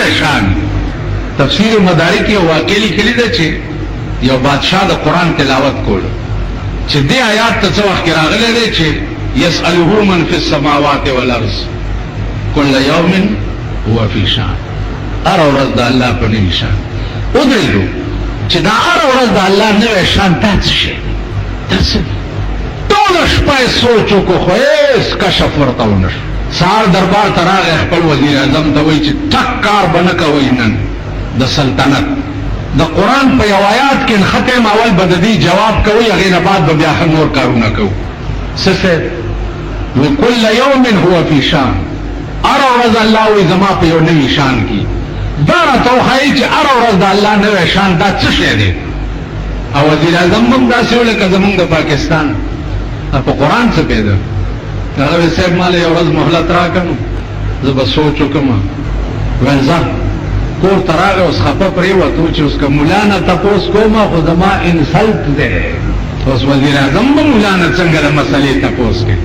نوې شان. تفسیر مدارک یو واقع لیکلی ده چې یو بادشاہ د قرآن تلاوت کول چې دې آیات ته څه وخت راغلی دی چې یسألوه من فی السماوات والارض کل یوم هو فی شان. هر ورځ د الله په نوي شان ودرېږو چې دا هر ورځ د الله نوی شان دا څه شی دا څه ټوله شپه یې سوچ وکړو خو هېڅ کشف ورته ونه شو. سهار دربار ته راغی خپل وزیر اعظم ته وایي چې ټک کار به نه کوئ نن د سلطنت د قرآن په یو آیات کې ختم اول به د دې جواب کوئ هغې نه بعد به بیا ښه نور کارونه کوو. څه صاحب وی کل یوم هو فی شان. هر ورځ الله وایي زما په یو نوي شان کې. دا راته وښایي چې هر ورځ د الله نوی شان دا څه شی دی. او وزیر اعظم هم داسې و لکه زمونږ د پاکستان په قرآن څه پیدا. هغه وی صاحب ما له یو ورځ مهلت راکړه نو زه به سوچ وکړم. ویل ځه کور ته راغی اوس خفه پرېوتو چې اوس که ملا نه تپوس کوم خو زما انسلټ دی. اوس وزیر اعظم به ملا نه څنګه د مسلې تپوس کوي.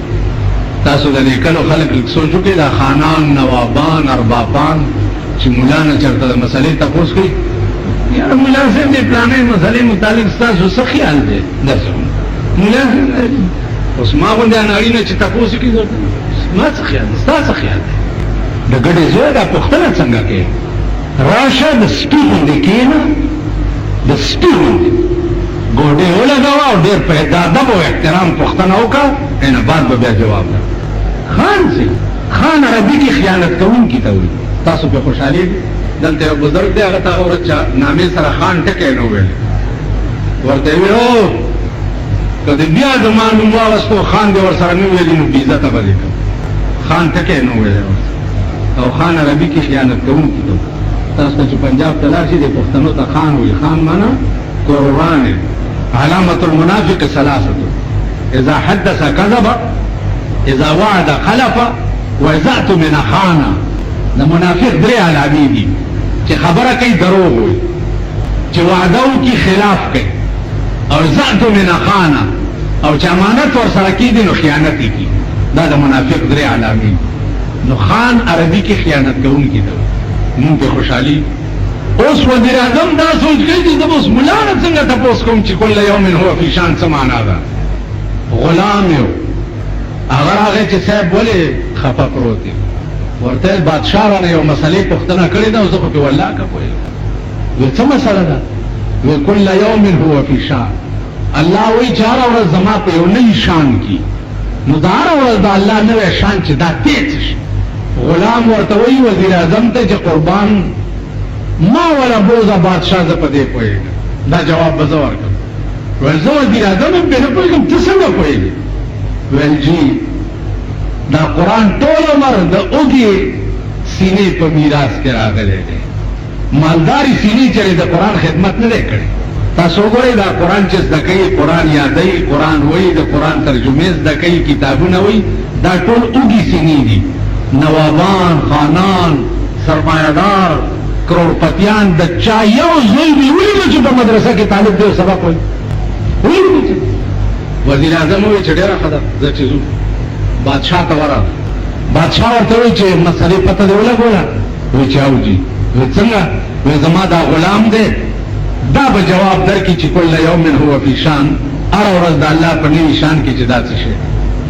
تاسو د لیکلو خلک لږ سوچ وکړئ دا خانان نوابان اربابان چې ملا نه چېرته د مسلې تپوس کوي یاره ملا صاحب د پلانې مسلې متعلق ستاسو څه خیال دی؟ داسې ملا اوس ما غوندې اناړي نه چې تپوس وکړي ما څه خیال دی؟ ستا څه خیال دی؟ د ګډې زوی دا پوښتنه څنګه کوې؟ راشه د سپي غوندې کښېنه د سپي غوندې ګوډې ولګوه او ډېر په ادب او احترام پوښتنه وکړه نه بعد به بیا جواب ده. خان سي خان عربي کې خیانت کوونکي ته وایي. تاسو په خوشحالي دلته یو بزرګ دی هغه ته ورځ نامې سره خان ټکی نه ویل ورته یې ویل که د بیا زما نوم واغستو خان دې ورسره نه ویلي نو بېعزته به دې کړم. خان ټکی نه ویلی او خان عربي کې خیانت کوونکي ته. تاسو ته چې پنجاب ته لاړ شئ دې پښتنو ته خان وایي. خان معنا قربان علامة المنافق ثلاثة اذا حدث كذب اذا وعد خلف واذا اؤتمن خان. د منافق درې علامې دي چې خبره کوي دروغ وایي چې وعده وکړي خلاف کوي او اذا اؤتمن خان او چې امانت ورسره کېږي نو خیانت یې کوي. دا د منافق درې علامې نو خان عربي کې خیانت کوونکي ته مونږ پې خوشحالي. اوس وزیر اعظم دا سوچ کوي چې زه به اوس ملا نه څنګه تپوس کوم چې کل یوم هو فی شان څه معنا ده. غلام یو هغه راغی چې صاحب ولې خفه پروت یم ورته ویل بادشاه رانه یو مسلې پوښتنه کړې ده او زه خو پې والله که پوهېږم. ویل څه مسله ده؟ ویل کل یوم هو فی شان. الله وایي چې هره ورځ زما په یو نوي شان کې نو د هره ورځ د الله نوی شان چې دا دی څه شي. غلام ورته وایي وزیر اعظم ته چې قربان ما ولا بوزه بادشاه زه په دې پوهېږم. دا جواب به زه ورکړم. ویل زه وزیر اعظم هم پې نه پوهېږم ته څنګه پوهېږې؟ ویل جی دا قرآن ټول عمر د اوږې سینې په میراث کې راغلی دی. مالداري سینې چې د قرآن خدمت نه دی کړی. تاسو وګورئ دا قرآن چې زده کوي قرآن یادوي قرآن وایي د قرآن ترجمې زده کوي کتابونه وایي دا ټول اوږې سینې دي. نوابان خانان سرمایه‌دار کروڑپتیان د چا یو زوی دی ولیدو چې په مدرسه کې طالب دی او سبق وایي ولیدو چې وزیر اعظم وایي چې ډېره ښه ده زه چې ځو بادشاه ته ورغله. بادشاه ورته وایي چې مسلې پته دې ولګوله؟ وایي چې او جي. وایي څنګه؟ وایي زما دا غلام دی دا به جواب درکړي چې کل یوم هو فی شان. هره ورځ د الله په نوي شان کې چې دا څه شی.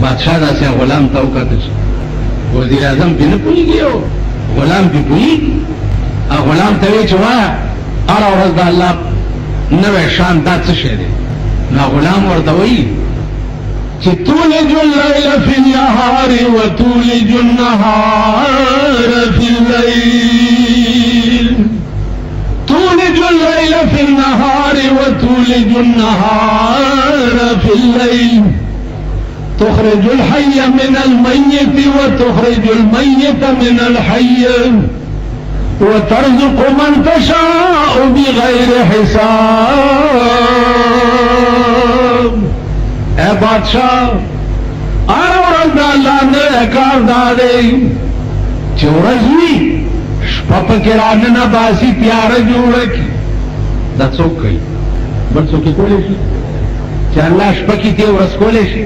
بادشاه داسې غلام ته وکتل چې وزیر اعظم پې نه پوهېږي او غلام پې پوهېږي. غلام ته وایي چې وایه هره ورځ د الله نوی شان دا څه شی دی؟ نو غلام ورته وایي چې تولج اللیل فی النهار وتولج النهار فی اللیل تولج اللیل فی النهار وتولج النهار فی اللیل تخرج الحي من الميت وتخرج الميت من الحي وترزق من تشاء بغیر حساب. اے بادشاہ ہر ورځ د الله نه کار دادی چې ورځ وي شپه پکې راننه باسي تیاره جوړه کړي. دا څوک کوي؟ بل څوک یې کولی شي چې الله شپه کې تې ورځ کولی شي؟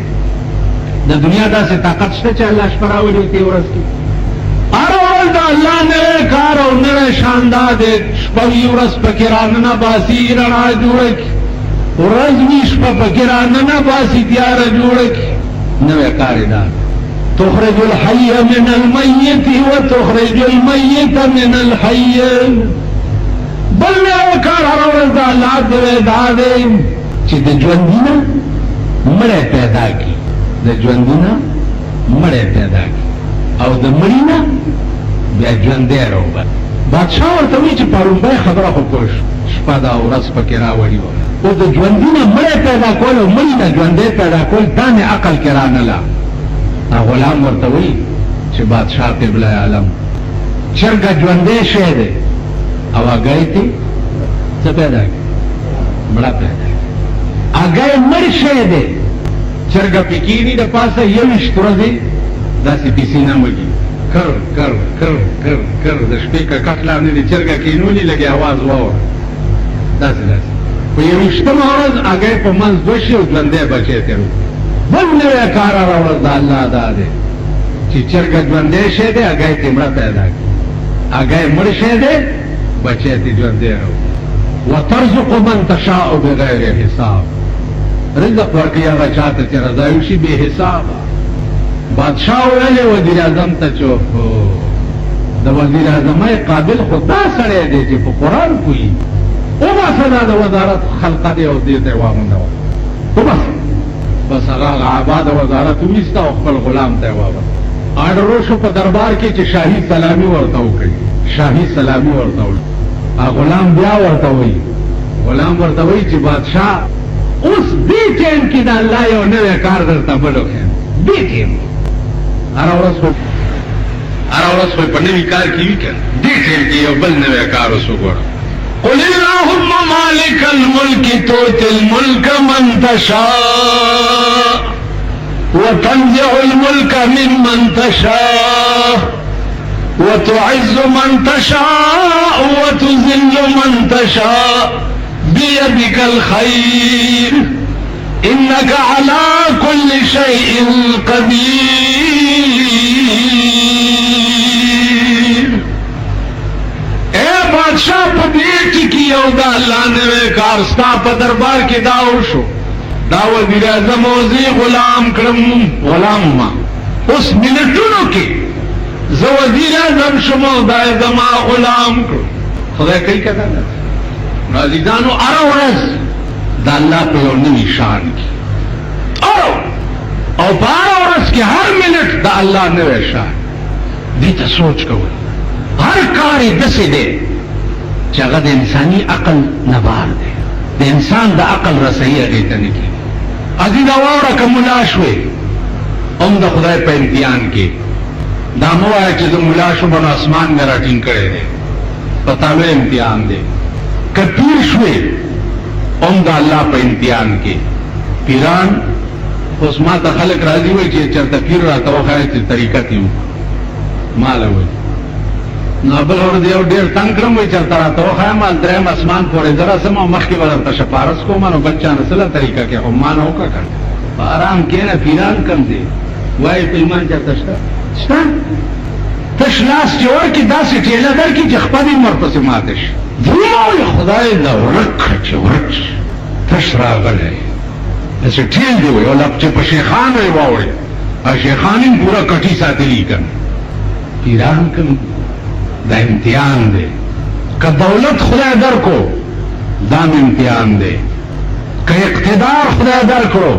د دنیا داسې طاقت شته چې الله شپه راولي تې ورځ کې؟ هر ورځ د الله نوی کار او نوی شاندار شپوی ورځ پکې راننه باسي رڼا جوړه کړي ورځ وي شپه پکې راننه باسي تیاره جوړه کړي نوې کار دا تخرج الحي من الميت وتخرج الميت من الحي بل نوې کار هر ورځ د الله دې دا دی چې د ژوندي نه مړی پیدا کړي د ژوندي نه مړی پیدا کړي او د مړي نه بیا ژوندی راوباسي بادشاہ ورته وایي چې پرونبی خبره خو پوه شپه دا ورځ پکې راوړي وه او د ژوندي نه مړی پیدا کول او مړي نه ژوندی پیدا کول دا مې عقل کې رانله غلام ورته وایي چې بادشاہ قبله عالم چرګه ژوندی شی دی او هګۍ تې څه پیدا کړي مړه پیدا کړي هګۍ مړ شی دی چرګه پې کېني د پاسه 21 ورځې داسې پیسې نه مږي کر کر کر کر کر د شپې کټ لاندې د چرګه کینولي لګي आवाज واوره داسې په 21مه ورځ هګۍ په منځ دوه شي او ژوندی بچی تېر بل نوی کار راوړل د الله دا دی چې چرګه ژوندی شی دی هګۍ تې مړه پیدا کړي هګۍ مړ شی دی بچی تې ژوندی راوړي وترزق من تشاء بغیر حساب رزق ورکوي هغه چاته چې رضا وشي بې حسابه بادشاہ ویلے وزیر اعظم ته چوپ د وزیر اعظمای قابل خدا سره دی چې په قرآن کوي او باسه دا د وزارت خلقه دی او دې ته واغونده او بس هغه عباد وزارت ویستا او خپل غلام ته واغونده آرډر شو په دربار کې چې شاهي سلامي ورته وکړي شاهي سلامي ورته وکړي غلام بیا ورته وایي غلام ورته وایي چې بادشاہ اوس دې ټیم کې د الله یو نوی کار درته بل وښیم دې ټیم هر ورځ خو په نوي کار کې وي که دې ټیم کې یو بل نوی کار اوس وګوره قل اللهم مالک الملک تؤتي الملک من تشاء وتنزع الملك ممن تشاء وتعز من تشاء وتذل من تشاء بيدك الخير إنك على كل شيء قدير اے بادشاہ په دې کې یو د الله نوی کار ستا په دربار کې دا وشو دا وزیر اعظم وزي غلام کړم غلام ما اوس منټونو کې زه وزیر اعظم شوم دا زما غلام کړ خدای کوي کنه عزیزانو هر ورځ دا الله په یو نوي شان کې او په هر ورځ کې هر منټ دا الله نوی شان دې ته سوچ کوئ هر کار یې داسې دی چې هغه د انساني عقل نه بار دی د انسان د عقل رسایي هغې ته نه کېږي عزیزه واوره که ملا شوې هم د خدای په امتحان کې دا مه وایه چې زه ملا شوم نو اسمان مې راټینګ کړی دی په تا لوی امتحان دی که پیر شوې هم د الله په امتحان کې پیران اوس ما ته خلک راځي وایي چې چېرته پیر راته وښایه چې طریقت یې ماله وایي نو بل ورځ یو ډېر تنګ کړم وایي چېرته راته وښایه ما درېیم اسمان پورې زه رسم او مخکې به درته شفارس کوم نو بل چا نه سله طریقه کې خو ما نه وکړه که په ارام کښېنه پیران کم دی وایي په ایمان چېرته شته شته تش لاس چې ورکړي داسې ټېله درکړي چې خپل یې ورپسې ماته شي وایي خدای دا ورک کړه چې ورک شي تش راغلی داسې ټېل دی وایي او چې په شیخانو یې واوړې او شیخان یې پوره کټي ساتلي که پیران کم دا امتحان دی که دولت خدای درکو دام امتحان دی که اقتدار خدای درکو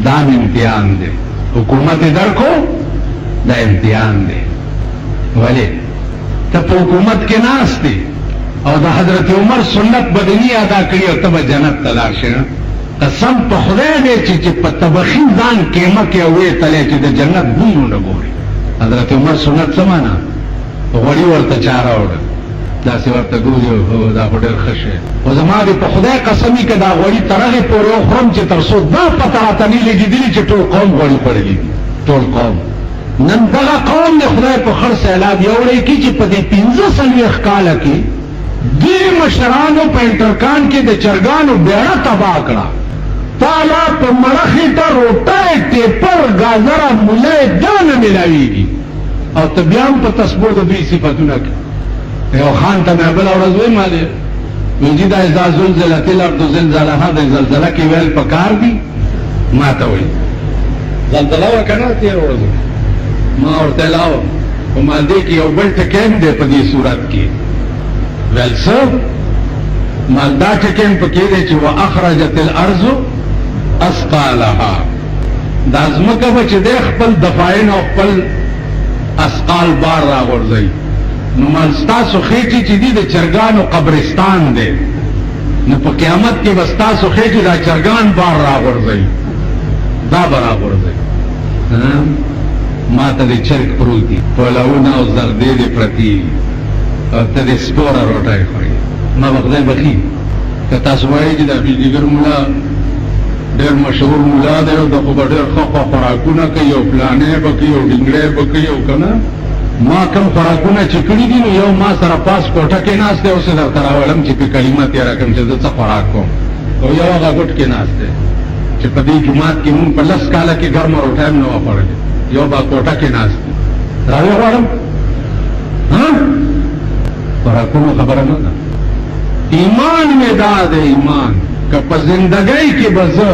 دام امتحان دی حکومت درکو دا امتحان دی ولی تا پا حکومت کے ناس دی او دا حضرت عمر سنت بدنی ادا کری او تب جنت تلار شنا قسم پا خدای دی چی پا تبخی زان کیمہ کے اوے تلے چی دا جنت بونو نگوری حضرت عمر سنت سمانا غوړي ورته چاره وړه داسې ورته ګوري دا خو ډېر ښه شی خو زما دې په خدای قسمي که دا غوړي تر هغې پورې وخورم چې تر څو دا پته راته نه لګېدلي چې ټول قوم غوړي خوړلي دي ټول قوم نن دغه قوم د خدای په خړ سیلاب یوړی کي چې په دې 15 کاله کې دې مشرانو په انټرکان کې د چرګانو بیړه تباه کړه تالا په مړه خېټه روټۍ ټیپر ګازره مولۍ دا نه میلاویږي او ته بیا هم په تسبو د دوی صفتونه کوي یو خان ته مې بله ورځ ویم مالې ویجي دا اذا زلزلت الارض زلزالها د زلزله کې ویل پکار دي ما ته وایي زلزله وه که نه تېره ورځ ما ورته لاوه په مالدې کې یو بل ټکیم دی په دې صورت کې ویل څه مال دا ټکیم پکې دی چې واخرجت الارض اثقالها دا ځمکه به چې دی خپل دفاعین او خپل اثقال بار راغورځوي نو مال ستاسو خېټې چې دي د چرګانو قبرستان دی نو په قیامت کې به ستاسو خېټې دا چرګان بار راغورځوي دا به راغورځوي ما ته د چرګ پروت دي پلونه او زردې دې پرتې او ته دې سپوره روټۍ خورې ما به خدای بخي که تاسو وایئ چې دا بجلیګر ملا ډېر مشهور ملا دی او د خو به ډېر ښه خوراکونه کوي او پلانې به کوي او ډنګړی به کوي او که نه ما کم خوراکونه چې کړي دي نو یو ما سره پاس کوټه کې ناست دی اوس یې درته راولم چې پې کلمه تېره کړم چې زه څه خوراک کوم او یو هغه ګوټ کې ناست دی چې په دې جومات کې مونږ په 10 کاله کې ګرمه روټۍ هم نه وه خوړلې یو با کوټه کې ناست دی راویې غواړم خوراکونو خبره نه ده ایمان مې دا دی ایمان که په زندګۍ کې به زه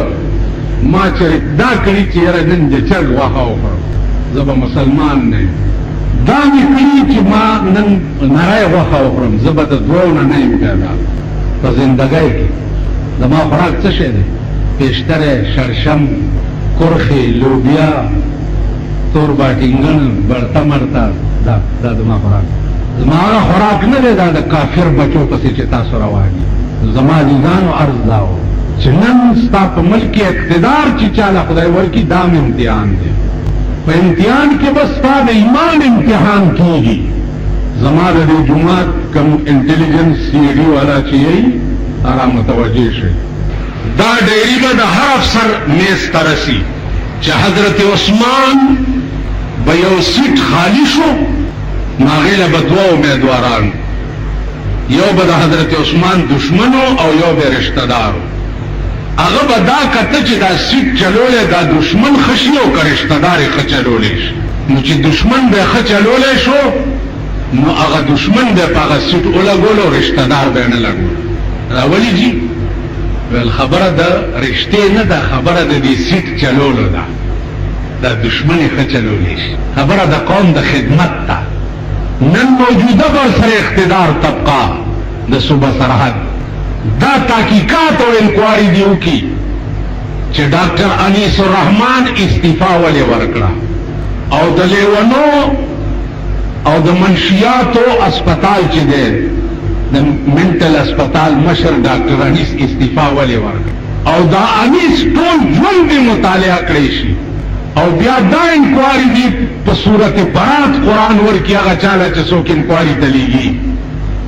ما چې دا کړي چې یاره نن د چرګ غوښه وخورم زه به مسلمان نه یم دا مې کړي چې ما نن نری غوښه وخورم زه به د دوو نه یم پیدا په زندګۍ کې زما خوراک څه شی دی پیشتری شړشم کرخې لوبیا تور باټینګن برته مرته دا زما خوراک زما هغه خوراک نه دی دا د کافر بچو پسې چې تاسو روان دي زما عزیزانو عرض دا و چې نن ستا په ملک کې اقتدار چې چاله خدای ورکړي دا م امتحان دی په امتحان کې بس ستا د ایمان امتحان کېږي زما د دې جومات کوم انټیلیجنس سی ډي والا چې یې هغه متوجه شي دا ډیری به د هر افسر میز ته رسي چې حضرت عثمان به یو سیټ خالی شو نو هغې له به دوه امیدواران یو به د حضرت عثمان دشمنو او یو به رشته دارو هغه به دا کته چې دا سیټ چلولی دا دشمن ښه شي او که رشته دار یې ښه چلولی شي نو چې دشمن به یې ښه چلولی شو نو هغه دشمن به یې په هغه سیټ ولګولو او رشته دار به یې نه لګولو راولي جي ویل خبره د رشتې نه ده خبره د دې سیټ چلولو ده دا دشمن یې ښه چلولی شي خبره د قوم د خدمت ده نن موجوده بر سر اقتدار طبقه د صوبه سرحد دا تحقیقات او انکواری دیو کی چې ډاکټر انیس الرحمن استعفا ولې ورکړه او د لیونو او د منشیاتو اسپتال چې دی د منټل اسپتال مشر ډاکټر انیس استعفا ولې ورکړه او دا انیس ټول ژوند دې مطالعه کړی شي او بیا دا انکواری دی په صورت برات قرآن ورکی هغه چاله چې څوک انکواری ته لیږي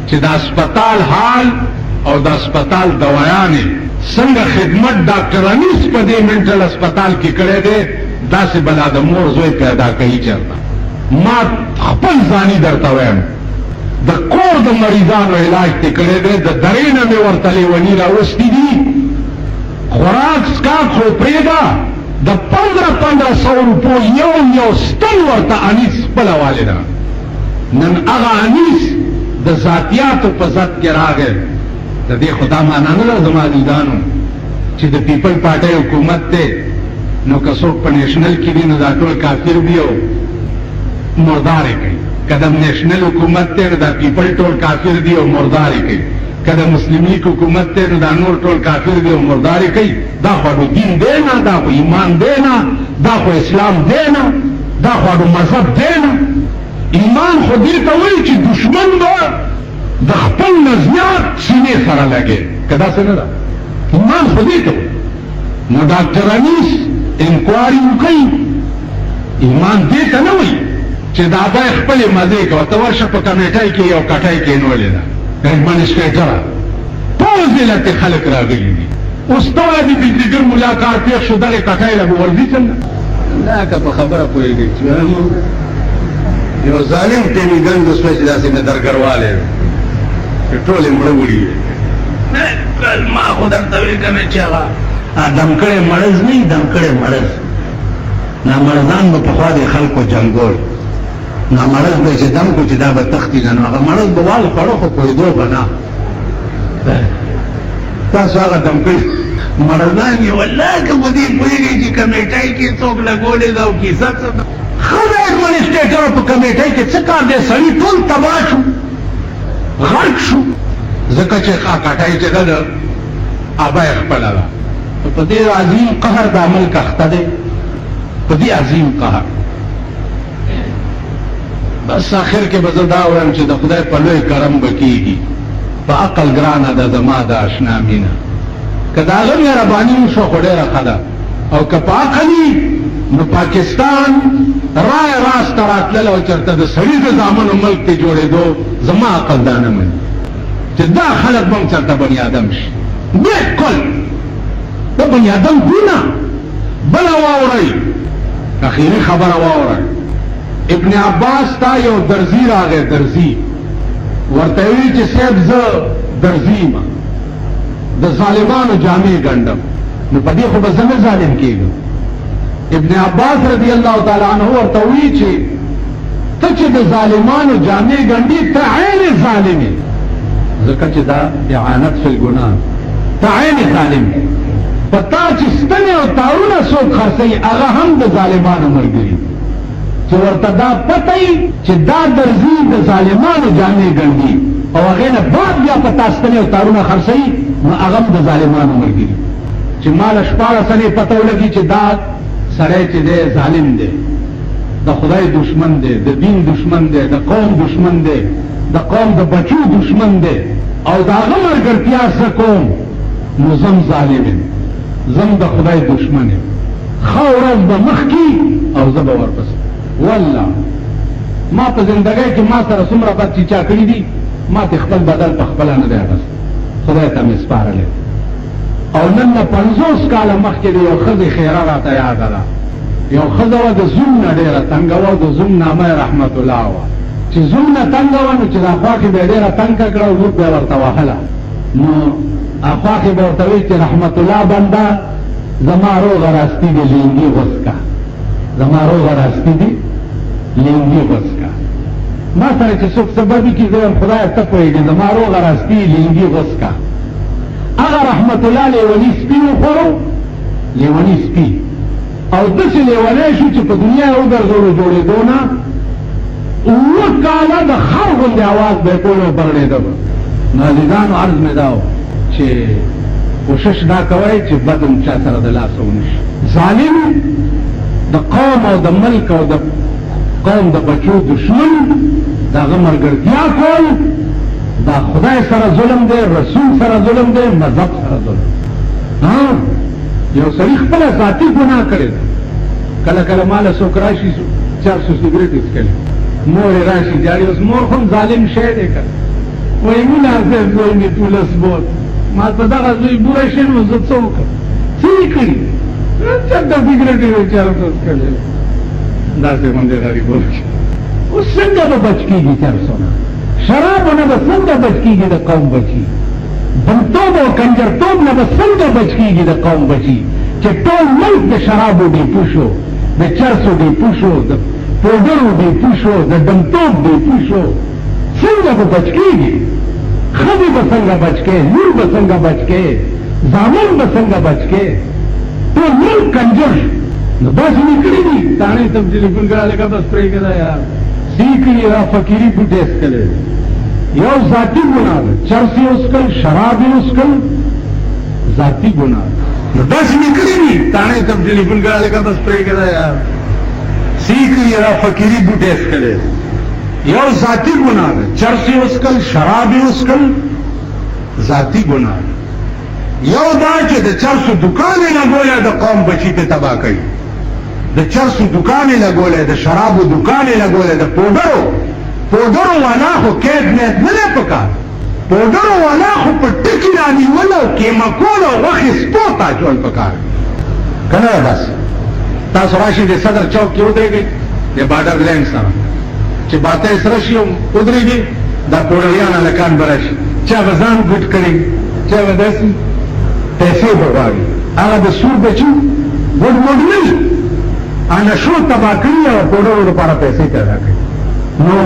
چې د اسپتال حال او د اسپتال دوایانې څنګه خدمت ډاکټر انیس په دې منټل اسپتال کې کړی دی داسې بلا د مور زوی پیدا کوي چېرته ما خپل ځاني درته وایم د کور د مریضانو علاج ته کړی دی د درې نه مې ورته لیوني راوستي دي خوراک څښاک خو پرېږده د 1500 روپو یو ستن ورته انیس خپله والده نن هغه انیس د ذاتیاتو په ذات کې راغی د دې خدا معنا نه ده زما عزیزانو چې د پیپل پارټۍ حکومت دی نو که څوک په نیشنل کې وي نو دا ټول کافر وي او مردارې کوي که د نیشنل حکومت دی نو دا پیپل ټول کافر دي او مردارې کوي که د مسلم لیگ حکومت دی نو دا نور ټول کافر دي او مردارې کوي دا خو دین دی نه دا خو ایمان دی نه دا خو اسلام دی نه دا خو مذهب دی نه ایمان خو دې ته وایي چې دشمن به د خپل نه زیات سینې سره لګي که داسې نه ده ایمان خو دې ته وایي نو ډاکټر انیس انکواري وکړي ایمان دې ته نه وایي چې دا به یې خپلې مزې کوه ته ورشه په کمیټۍ کې یو کټۍ کېنولې ده ایڈمنسٹریٹر ټول ځای خلک راغلي دي اوس ته وایه د بجلیګر ملا کار پېښ شو دغې کټۍ له به ورځي څنګه دا که په خبره پوهېږئ چې یو ظالم ټېمیګن دوسمه چې داسې مې درګروالی چې ټول یې مړه وړي ما خو درته ویل که مې چې هغه دمکړی مړز نه وي دمکړی مړز نامړزان به پخوا د خلکو جنګول نو مرض به چې دم کو چې دا به تختی نه، نو هغه مرض به واله خوړو خو پوهېدو به نه. تاسو هغه دم کوي مرضان یې والله که په دې پوهېږئ چې کمیټۍ کې څوک لګولې ده او کیسه څه ده. ښه د ایډمنسټریټر په کمیټۍ کې څه کار دی؟ سړي ټول تباه شو، غرق شو، ځکه چې کاکاټۍ چې ده د ابا یې خپله ده. په دې عظیم قهر د عمل کښته دی، په دې عظیم قهر. بس آخر کې به زه دا وایم چې د خدای په لوی کرم به کېږي. په عقل ګرانه ده زما د اشنا مینه، که د هغه مهرباني وشوه خو ډېره ښه ده، او که په عقل وي نو پاکستان رای راسته راتلل او چېرته د سړي د زامنو ملک کې جوړېدو زما عقل دا نه مني چې دا خلک به هم چېرته بني آدم شي. بالکل د بني آدم دي نه. بله واورئ، اخیري خبره واورئ. ابن عباس تا یو درزی راغی، درزی ورته وی چې صاحب زه درزی یم، د ظالمانو جامې ګنډم. نو په دې خو به زه نه ظالم کېږم. ابن عباس رضی الله تعالی عنه ورته وی چې ته چې د ظالمانو جامې ګنډې ته عین ظالم یې، ځکه چې دا اعانت فی الګناه، ته عین ظالم یې. په تا چې ستنې او تارونه څوک خرڅوي هغه هم د ظالمانو ملګري، چې ورته دا پته وي چې دا درځي د ظالمانو جامې ګنډي او هغې نه بعد بیا په تا ستنې او تارونه خرڅوي، نو هغه هم د ظالمانو ملګري. چې ماله 14 سنې پته ولګي چې دا سړی چې دی ظالم دی، د خدای دشمن دی، د دین دشمن دی، د قوم دشمن دی، د قوم د بچو دشمن دی، او د هغه ملګرتیا زه کوم، نو زم ظالم یم، زم د خدای دشمن یم. ښه ورځ به مخکې او زه به ورپسې. والله ما په زندګۍ کې ما سره څومره بد چې چا کړي دي، ما ته خپل بدل په خپله نه دی اخیستی، خدای ته مې سپارلی. او نن نه 50 کاله مخکې د یو ښځې خیره راته یاده ده. یو ښځه وه د زوم نه ډېره تنګه وه، د زوم نامه یې رحمت الله وه. چې زوم نه تنګه وه نو چې دا خوا کې به یې ډېره تنګه کړه او لور به یې ورته وهله، نو اخوا کې به ورته وایي چې رحمت الله بنده زما روغه راستی دی لینګي غوڅ کا، زما روغه راستی دی لینګي غوڅ کا. ما سره چې څوک سبب وکړي زه وایم خدایه ته پوهېږې زما روغه راستی لینګي غوڅ کا. هغه رحمت الله لیوني سپي وخوړو، لیوني سپي، او داسې لیونی شو چې په دنیا یې وګرځولو جوړېدو نه 7 کاله د خر غوندې اواز به یې کولو برړېده به. نو عزیزانو عرض مې دا و چې کوشش دا کوئ چې بد هم چا سره د لاسه ونه شي. ظالم د قوم او د ملک او د قوم د بچو دشمن، د هغه ملګرتیا کول دا خدای سره ظلم دی، رسول سره ظلم دی، مذهب سره ظلم. یو سړي خپله ذاتي ګناه کړې ده. کله کله ماله څوک راشي 400 سګرېټ یې څښلي، مور یې راشي جاړي، اوس مور خو هم ظالم شی دی که وایي ملا صاحب زوی مې پولس بوت، ما په دغه زوی بوره شي نو زه څه وکړم؟ څه یې کړي؟ چېرته سګرېټ یې 400 څښلي، داسې غوندې غریب وکړي. اوس څنګه به بچ کېږي 400 نه؟ شرابونه به څنګه بچ کېږي د قوم بچي؟ بلتوب او کنجرتوب نه به څنګه بچ کېږي د قوم بچي؟ چې ټول ملک د شرابو ډیپو شو، د چرسو ډیپو شو، د پوډرو ډیپو شو، د ډمتوب ډیپو شو، څنګه به بچ کېږي؟ ښځې به څنګه بچ کړې؟ لور به څنګه بچ کړې؟ زامن به څنګه بچ کړې؟ ټول ملک کنجر شو. نو داسې مې کړي دي، تاڼې ته ټلیفون کړه لکه بس پرېږده دا یار سی کړي را فقیري بوټې څکلی یو ذاتي ګناه ده. چرس یې وڅکل، شراب یې وڅکل، ذاتي ګناه ده. نو داسې مې کړي دي، تاڼې ته ټلیفون کړه لکه بس پرېږده یار سی کړي را فقیري بوټې څکلی یو ذاتی گناہ ہے. چرس یې وڅکل، شراب یې وڅکل، ذاتی گناہ ہے. یو دا چې د چرسو دکان یې لګولی د قوم بچي ته تباه کوي، د چرسو دکان یې لګولی، د شرابو دکان یې لګولی، د پوډرو والا خو قید نیت نه دی پکار، پوډرو والا خو په ټکي رانیول او کیمکول او غوښې سپو ته اچول پکار که نه ده داسې؟ تاسو راشئ د صدر چوک کې ودرېږئ د باډر لینډ سره، چې باته سره شي ودرېږي دا پوډریان هلکان به راشي، چا به ځان ګوټ کړي، چا به داسې پیسې به غواړي. هغه د سور بچي ګوډ موډ نه وي، نشو تباه کړي او پوډرو لپاره پیسې پیدا کړي. نو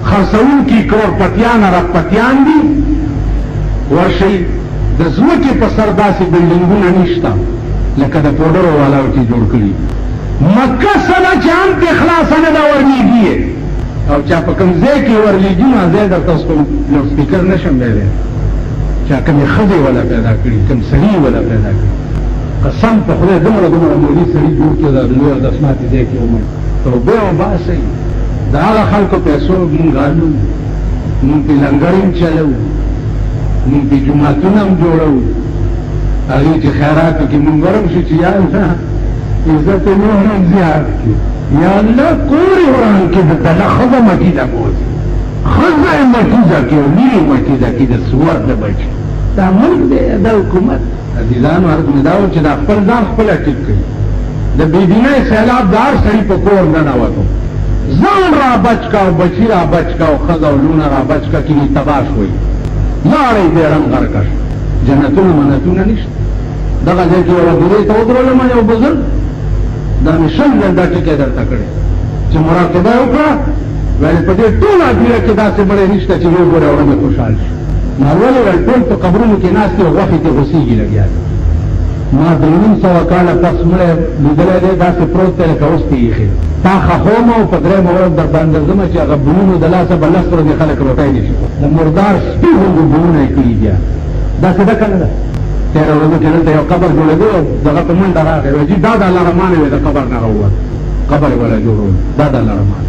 خرڅون کی کروڑپتیان رپتیان دي ورشي د ځمکې په سر داسې بلډینګونه نشته لکه د پوډرو والاو چې جوړ کړي مکه سره چې هم ته خلاصه نه دا ورلیږي او چا په کوم ځای کې ورلیږي نو ځای درته اوس کوم لوډ سپیکر نشم ویلی چا کومې ښځې ولا پیدا کړي کوم سړي ولا پیدا کړي قسم په خدای دومره مولي سړي جوړ کړي دا لویه دسماتې ځای کې ومړ توبې وباسئ د هغه خلکو پیسو مونږ غالو مونږ پې لنګر هم چلوو مونږ پې جوماتونه هم جوړوو هغې چې خیراتو کې مونږ ورم شو چې یا الله عزت نور هم زیات کړي یا الله کور یې وران کړي د دله ښځه مټیزه بوځي ښځه یې مټیزه کړي او لیر یې مټیزه کړي د سور د بچي دا ملک دی دا حکومت عزیزانو عرض مې دا و چې دا خپل ځان خپله ټیک کړي د بېدینۍ سیلاب د هر سړي په کور ننوتو ځان را بچ کا او بچي را بچ کا او ښځه او لونه را بچ کا کې تباه شوئ لاړئ بیړم غرقه شو جنتونه منتونه نشته دغه ځای کې یوه ګورۍ ته ودرولم یو بزرګ دا مې شل ځل دا ټکې درته کړې چې مراقبه یې وکړه ویل په دې ټوله هدیره کې داسې بړی نشته چې یو ګورې وړه مې خوشحال شي ما ولې ویل ټول په قبرونو کې ناست دي او غوښې ته غوسېږي لګیا دي ما 300 کاله پس مړی لیدلی دی داسې پروت دی لکه اوس ته ایښی تا خښوم او په درېیمه ورځ در باندې ځمه چې هغه بومونو د لاسه به 10 ورځې خلک روټۍ نه شي د مردار سپي غوندې بومونه یې کړي بیا داسې ده که نه ده تېره ورځو کې دلته یو قبر جوړېدو او دغه په منډه راغی وایي جي دا د الله رحمانې وې د قبر نه راووت قبر یې وله جوړول دا د الله رحمان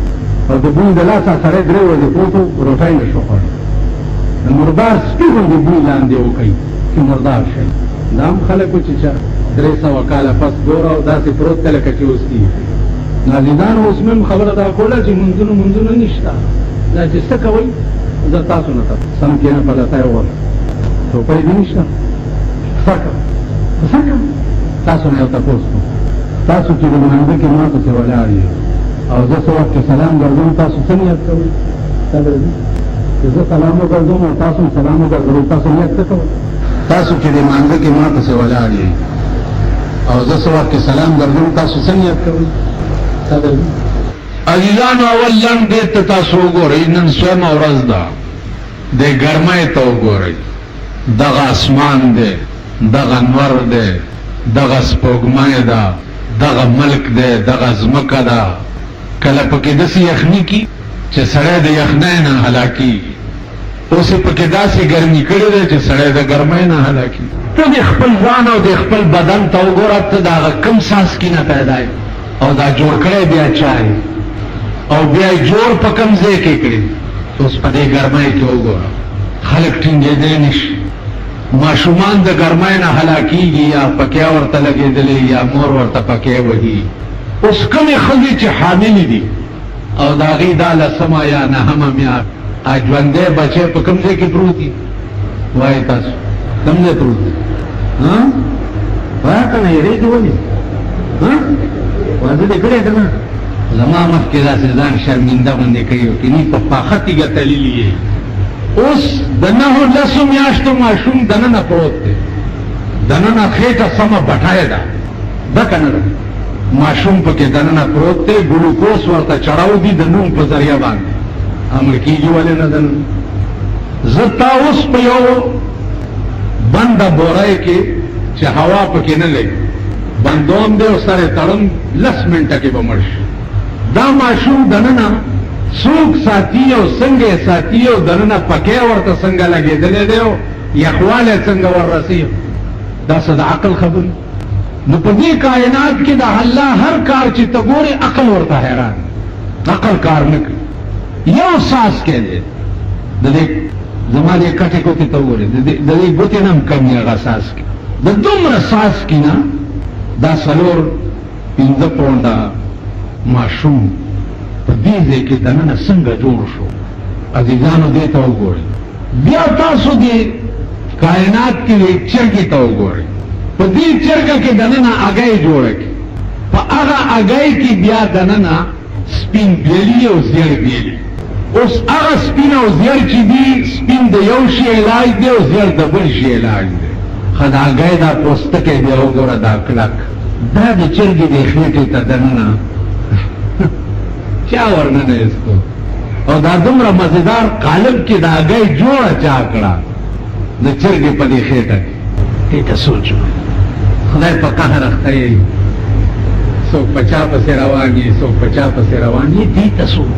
او د بوی د لاسه سړی 3 ورځې پروت و روټۍ نه شو خوړی د مردار سپي غوندې بوی لاندې وکوي چې مردار شي دا هم خلکو چې 300 کاله پس ګوره او داسې پروت دی لکه چې اوس کېږي نازیدانو اوس مې هم خبره دا کوله چې منځونه نشته دا چې څه کوئ زه تاسو نه ته سم کېنه په لته یې ووله ټوپۍ دې نشته څه کوم تاسو نه یو تپوس کوم تاسو چې د لمانځه کې ما پسې ولاړ یې او زه څه وخت کې سلام ګرځوم تاسو څه نیت کوئ چې زه سلام وګرځوم او تاسو هم سلام وګرځوئ تاسو نیت څه کوئ تاسو چې د لمانځه کې ما پسې ولاړ یې او زه څه وخت کې سلام ګرځوم تاسو څه نیت کوئ عزیزانو اول لنډ دې ته تاسو وګورئ نن سویمه ورځ ده د ګرمۍ ته وګورئ دغه اسمان دی دغه نور دی دغه سپوږمۍ ده دغه ملک دی دغه ځمکه ده کله پکې داسې یخني کی چې سړی د یخنۍ نه هلاکېږي اوس یې پکې داسې ګرمي کړې ده چې سړی د ګرمۍ نه هلاکېږي ته د خپل ځان او د خپل بدن ته وګوره ته د هغه کم ساسکي نه پیدا یې او دا جوړ کړی بیا چا او بیا یې جوړ په کم ځای کې کړي اوس په دې ګرمۍ کې وګوره خلک ټینګېدی نشي ماشومان د ګرمۍ نه هلاکېږي یا پکیا ورته لګېدلې یا مور ورته پکې وهي اوس کومې ښځې چې حاملې دي او د هغې دا 10مه یا 9مه میاشت ژوندی بچی په کوم ځای کې پروت دي وایي تاسو کوم ځای پروت دي وایه که نه یېرېږي ولې واده دې کړی که نه زما مخکې داسې ځان شرمنده غوندې کوي او کني په پاخه تیږه تللي یې اوس د 9-10 میاشتو ماشوم دننه پروت دی دننه خېټه سمه بټای ده ده که نه ده ماشوم پکې دننه پروت دی ګلوکوس ورته چړاو دي د نوم په ذریعه باندې امر کېږي ولې نه دننه زه تا اوس په یو بنده بورۍ کې چې هوا پکې نه لګي بندوم دی او سره تړم 10 منټه کې به مړ شي دا ماشوم دننه څوک ساتي او څنګه یې ساتي او دننه پکې ورته څنګه لګېدلی دی او یخوالی څنګه وررسي دا څه د عقل خبرې نو په دې کائنات کې د الله هر کار چې ته ګورې عقل ورته حیران عقل کار نه کوي یو ساس کې دی د دې زما دې کټې کوتې ته وګورې د دې ګوتې نه هم کم وي هغه ساس کې د دومره ساس کې نه دا 4-5 پونډه ماشوم په دې ځای کې دننه څنګه جوړ شو عزیزانو دې ته وګورئ بیا تاسو دې کائنات کې چرګې ته وګورئ په دې چرګه کې دننه اګۍ جوړه کړي په هغه اګۍ کې بیا دننه سپین بیلي او زیړ بیلي اوس هغه سپین او زیړ چې دي سپین د یو شي علاج دی او زیړ د بل شي علاج دی ښه د اګۍ دا پوستکی بیا وګوره دا کلک دا د چرګې د خېټې ته دننه چا ورننه ایستو او دا دومره مزیدار قالب کې د هګۍ جوړه چا کړه د چرګې په دې خېټه کې دې ته سوچ خدای په قهر اخته یې څوک په چا پسې روان یې څوک په چا پسې روان یې دې ته سوچ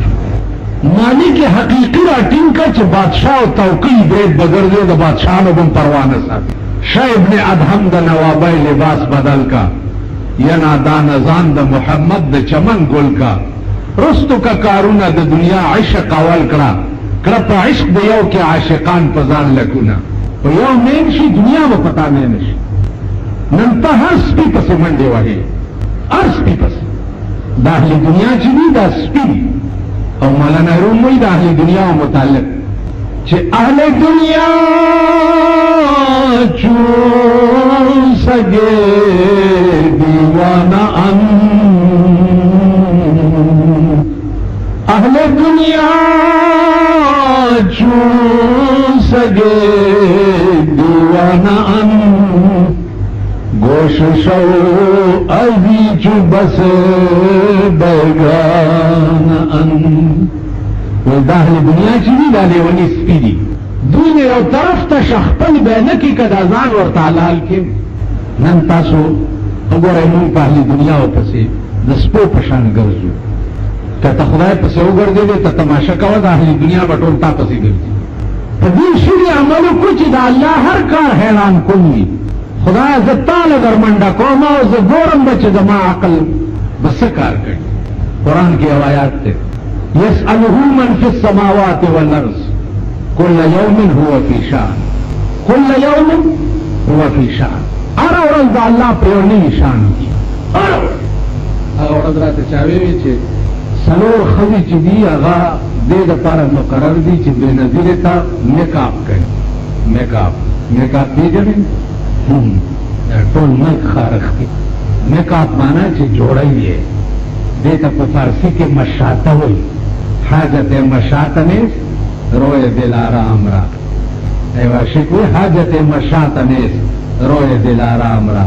مالک حقیقي راټینګ کړه چې بادشاه او توقیع برید بګرځي د بادشاهانو به هم پروا نه ساتي شاه ابن ادهم د نوابۍ لباس بدل کا یا نادان ازان د محمد د چمن ګل کا رستو کا کارونه د دنیا عشق اول کړه کړه په عشق د یو کې عاشقان په ځان لکونه په یو مین شي دنیا به پتا نه نشي نن ته هر سپي پسې منډې وهې هر سپي پسې د اهل دنیا چې دي دا سپي او مولانا روم وایي د اهل دنیا متعلق چې اهل دنیا چون سگے دیوانہ ان اہل دنیا چون سگے دیوانہ ان گوش شو ازی چو بس بیگان ان دا اهل دنیا چې دي دا لیونی سپي دي دوی یو طرف ته شخپل بیانه کې کدا ځان ورته حلال کې نن تاسو وګورئ موږ په اهل دنیا ورپسې د سپو په شان ګرځو که ته خدای پسې وګرځېدې ته تماشه کوه د اهل دنیا به ټول تا پسې ګرځي په دې شري عمل وکړو چې د الله هر کار حیران کن وي خدایه زه تاله در منډه کوم او زه ګورم به چې زما عقل به څه کار کوي قرآن کې یو آیات دی يسأله من في السماوات والأرض كل يوم هو في شان كل يوم هو في شان ارى ورځ د الله په یو نوي شان کې هغه ورځ راته چا ویلي چې څلور ښځې چې دي هغه دې دپاره مقرر دي چې بېنظیرې ته میکاپ کوي میکاپ پېژنئ ټول ملک خارښ کړي میکاپ معنا چې جوړی یې دې ته په فارسي کې مشاطه وایي حاجت مشاطه نیست روی دلارام را ای عاشق وی حاجت مشاطه نیست روی دلارام را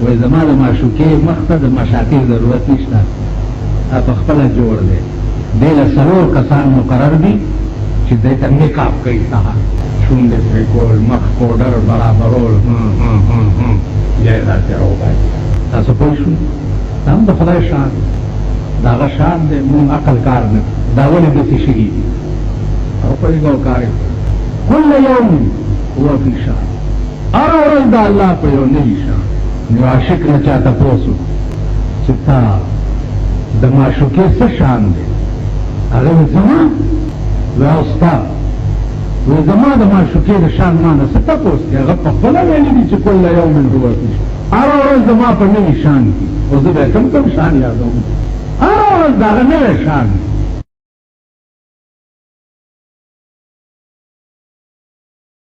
وی زما د معشوقې مخ ته د مشاطې ضرورت نشته په خپله جوړ دی دې له څلور کسان مقرر دي چې دې ته میکاپ کوي سهار شونډې پرې کول مخ پوډر برابرول بیا یې داسې راوباسي تاسو پوه شوئ دا هم د خدای شان دی د هغه شان دی مونږ عقل کار نه دا ولې داسې شوي دي او پوهېږو کار یې کل یوم هو فی شان هره ورځ د الله په یو نوي شان نو عاشق نه چا تپوس چې تا د معشوقې څه شان دی هغه وایي زما وایي او ستا وایي زما د معشوقې د شان ما نه څه تپوس دی هغه په خپله ویلي دي چې کل یوم هو فی شان هره ورځ زما په نوي شان کې او زه به کم شان یادوم هره ورځ د هغه نوی شان دی